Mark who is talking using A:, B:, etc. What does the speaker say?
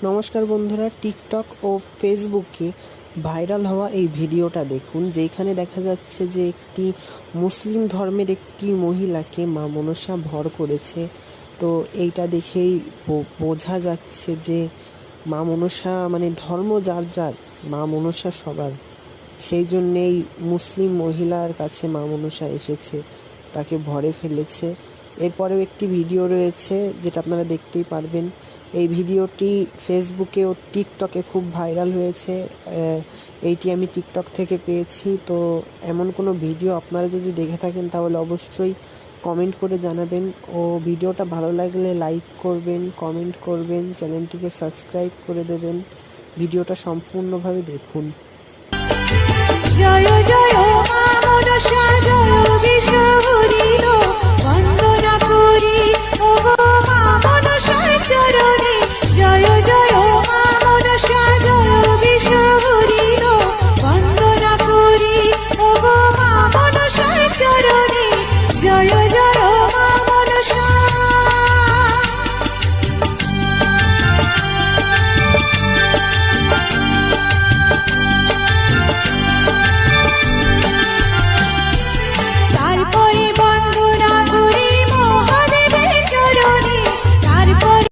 A: নমস্কার বন্ধুরা, টিকটক ও ফেসবুকে ভাইরাল হওয়া এই ভিডিওটা দেখুন, যেখানে দেখা যাচ্ছে যে একটি মুসলিম ধর্মের একটি মহিলাকে মা মনসা ভর করেছে। তো এইটা দেখেই বোঝা যাচ্ছে যে মা মনসা মানে ধর্ম যার যার, মা মনসা সবার। সেই জন্যেই মুসলিম মহিলার কাছে মা মনসা এসেছে, তাকে ভরে ফেলেছে। এরপরেও একটি ভিডিও রয়েছে যেটা আপনারা দেখতেই পারবেন। এই ভিডিওটি ফেসবুকে ও টিকটকে খুব ভাইরাল হয়েছে। এইটি আমি টিকটক থেকে পেয়েছি। তো এমন কোনো ভিডিও আপনারা যদি দেখে থাকেন তাহলে অবশ্যই কমেন্ট করে জানাবেন, ও ভিডিওটা ভালো লাগলে লাইক করবেন, কমেন্ট করবেন, চ্যানেলটিকে সাবস্ক্রাইব করে দেবেন। ভিডিওটা সম্পূর্ণভাবে দেখুন।
B: জয় জয় মা মনসা, জয় বিষ্ণু হরিণ, বন্দনা করি ওগো মা মনসার চরণে।